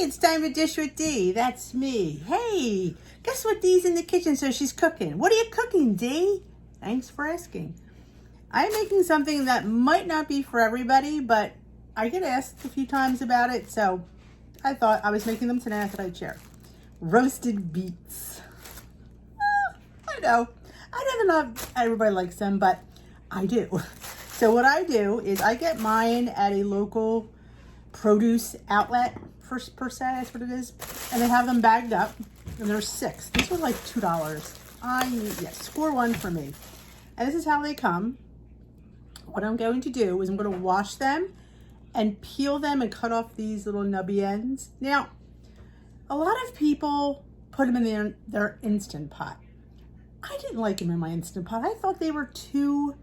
it's time to dish with Dee. That's me. Hey, guess what? Dee's in the kitchen, so she's cooking. What are you cooking, Dee? Thanks for asking. I'm making something that might not be for everybody, but I get asked a few times about it, so I thought I was making them today. I thought I'd share. Roasted beets. I know. I don't know if everybody likes them, but I do. So what I do is I get mine at a local produce outlet, per se, that's what it is. And they have them bagged up, and there's 6. These were like $2. Yes, score 1 for me. And this is how they come. What I'm going to do is I'm going to wash them and peel them and cut off these little nubby ends. Now, a lot of people put them in their Instant Pot. I didn't like them in my Instant Pot. I thought they were too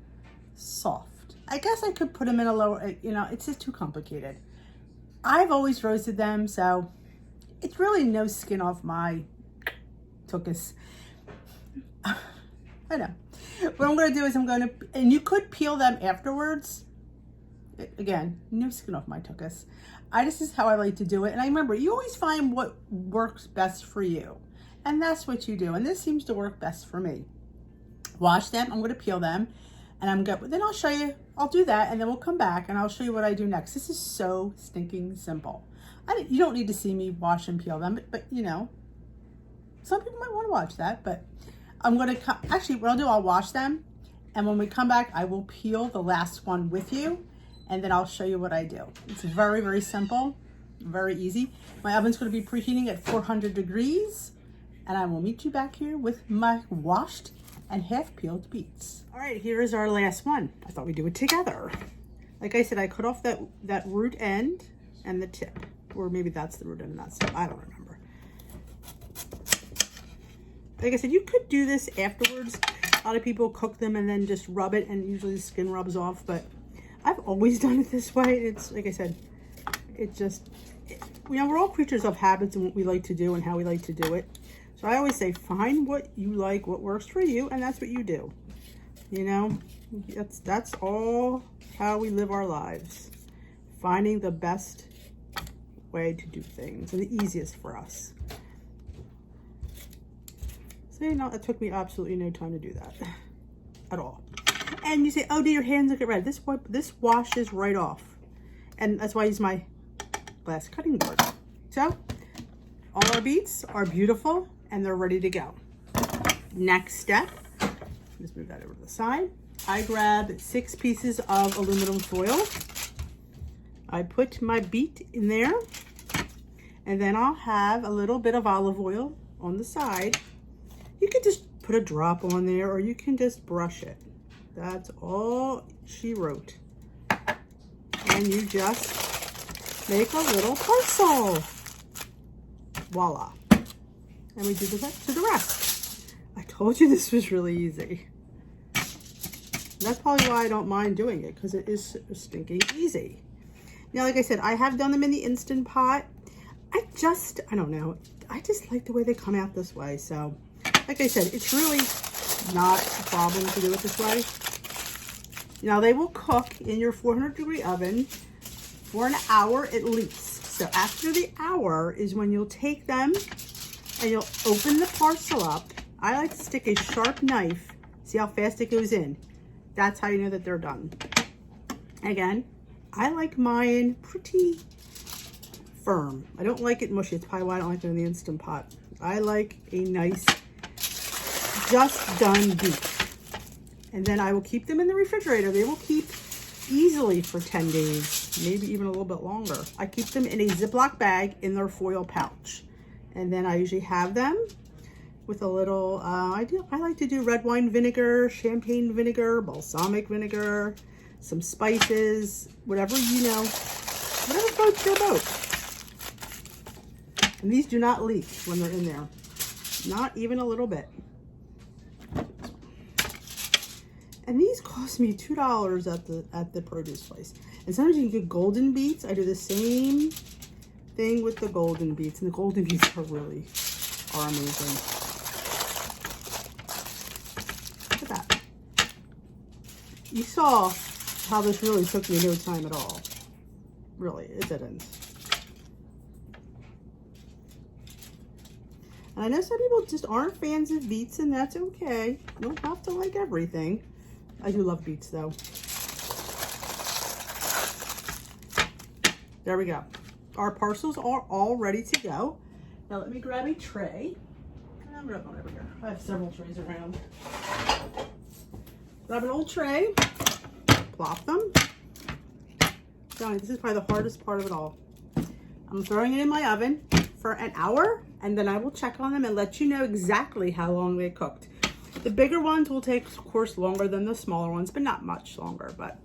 soft. I guess I could put them in a lower, it's just too complicated. I've always roasted them, so it's really no skin off my tuchus. I know. What I'm going to do is and you could peel them afterwards. Again, no skin off my tuchus. This is how I like to do it. And I remember, you always find what works best for you. And that's what you do. And this seems to work best for me. Wash them. I'm going to peel them. And then I'll show you, I'll do that, and then we'll come back and I'll show you what I do next. This is so stinking simple. You don't need to see me wash and peel them, but some people might want to watch that, but I'm going to, actually what I'll do, I'll wash them, and when we come back, I will peel the last one with you, and then I'll show you what I do. It's very, very simple, very easy. My oven's going to be preheating at 400 degrees, and I will meet you back here with my washed and half peeled beets. All right, here is our last one. I thought we'd do it together. Like I said, I cut off that root end and the tip, or maybe that's the root end and that's the tip. I don't remember. Like I said, you could do this afterwards. A lot of people cook them and then just rub it, and usually the skin rubs off, but I've always done it this way. It's like I said, we're all creatures of habits and what we like to do and how we like to do it. So I always say, find what you like, what works for you, and that's what you do. That's all how we live our lives. Finding the best way to do things and the easiest for us. So, it took me absolutely no time to do that at all. And you say, oh, do your hands look red? This washes right off. And that's why I use my glass cutting board. So, all our beets are beautiful and they're ready to go. Next step, just move that over to the side. I grab 6 pieces of aluminum foil. I put my beet in there, and then I'll have a little bit of olive oil on the side. You can just put a drop on there, or you can just brush it. That's all she wrote. And you just make a little parcel. Voila. And we do the rest. I told you this was really easy. That's probably why I don't mind doing it, because it is stinking easy. Now, like I said, I have done them in the Instant Pot. I don't know. I just like the way they come out this way. So, like I said, it's really not a problem to do it this way. Now, they will cook in your 400-degree oven for an hour at least. So after the hour is when you'll take them and you'll open the parcel up. I like to stick a sharp knife. See how fast it goes in? That's how you know that they're done. Again, I like mine pretty firm. I don't like it mushy. It's probably why I don't like it in the Instant Pot. I like a nice, just done beet. And then I will keep them in the refrigerator. They will keep easily for 10 days, maybe even a little bit longer. I keep them in a Ziploc bag in their foil pouch. And then I usually have them with a little, I like to do red wine vinegar, champagne vinegar, balsamic vinegar, some spices, whatever whatever floats your boat. And these do not leak when they're in there. Not even a little bit. And these cost me $2 at the produce place. And sometimes you can get golden beets. I do the same thing with the golden beets. And the golden beets are amazing. Look at that. You saw how this really took me no time at all. Really, it didn't. And I know some people just aren't fans of beets, and that's okay. You don't have to like everything. I do love beets though. There we go. Our parcels are all ready to go. Now let me grab a tray. I'm gonna over here. I have several trays around. Grab an old tray, plop them. Johnny, this is probably the hardest part of it all. I'm throwing it in my oven for an hour, and then I will check on them and let you know exactly how long they cooked. The bigger ones will take, of course, longer than the smaller ones, but not much longer, but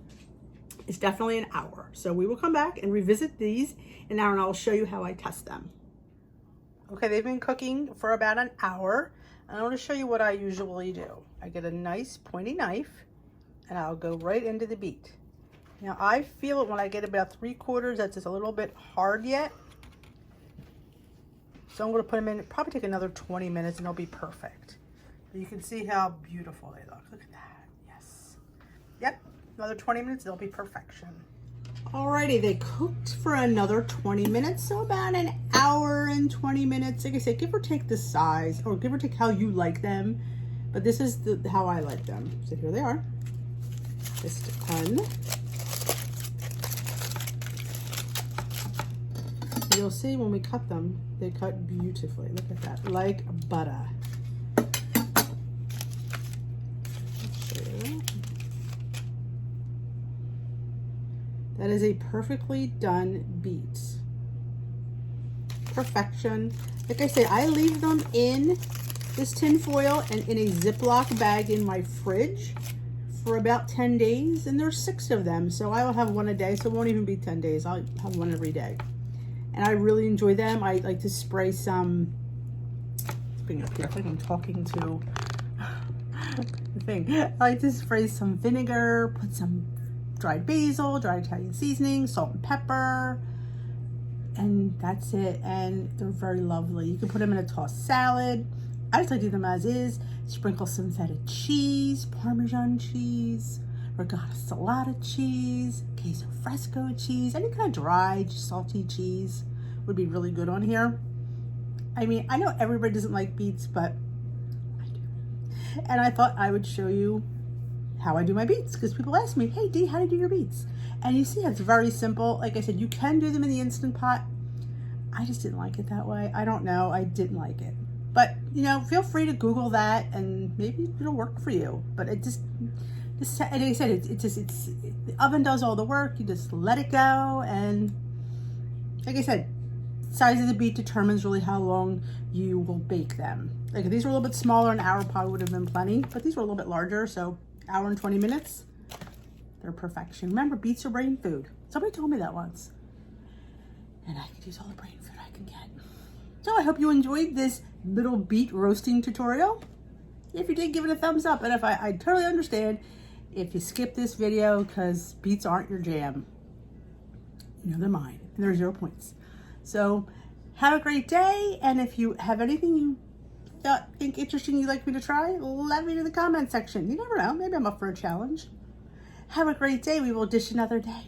it's definitely an hour. So we will come back and revisit these in an hour, and I'll show you how I test them. Okay, they've been cooking for about an hour, and I want to show you what I usually do. I get a nice pointy knife, and I'll go right into the beet. Now I feel it when I get about 3/4 that's just a little bit hard yet. So I'm going to put them in, probably take another 20 minutes and they'll be perfect. But you can see how beautiful they look. Look at that. Yes. Yep. Another 20 minutes, they'll be perfection. Alrighty, they cooked for another 20 minutes. So about an hour and 20 minutes. Like I said, give or take the size, or give or take how you like them. But this is how I like them. So here they are. Just a ton. You'll see when we cut them, they cut beautifully. Look at that, like butter. That is a perfectly done beet. Perfection. Like I said, I leave them in this tin foil and in a Ziploc bag in my fridge for about 10 days, and there's 6 of them, so I will have one a day, so it won't even be 10 days. I'll have one every day. And I really enjoy them. I like to spray some, bring it up here, I think I'm talking to the thing. I like to spray some vinegar, put some dried basil, dried Italian seasoning, salt and pepper, and that's it. And they're very lovely. You can put them in a tossed salad. I just like to do them as is. Sprinkle some feta cheese, Parmesan cheese, ricotta salata cheese, queso fresco cheese, any kind of dried salty cheese would be really good on here. I mean, I know everybody doesn't like beets, but I do. And I thought I would show you how I do my beets, because people ask me, hey Dee, how do you do your beets? And you see, it's very simple. Like I said, you can do them in the Instant Pot. I just didn't like it that way. I don't know, I didn't like it. But, you know, feel free to Google that and maybe it'll work for you. But it just like I said, the oven does all the work. You just let it go, and like I said, size of the beet determines really how long you will bake them. Like if these were a little bit smaller, an hour probably would have been plenty, but these were a little bit larger, so hour and 20 minutes, they're perfection. Remember, beets are brain food. Somebody told me that once, and I could use all the brain food I can get. So I hope you enjoyed this little beet roasting tutorial. If you did, give it a thumbs up, and if I totally understand if you skip this video because beets aren't your jam. You know, they're mine, and they're 0 points. So have a great day, and if you have anything you think interesting you'd like me to try, let me know in the comment section. You never know, maybe I'm up for a challenge. Have a great day. We will dish another day.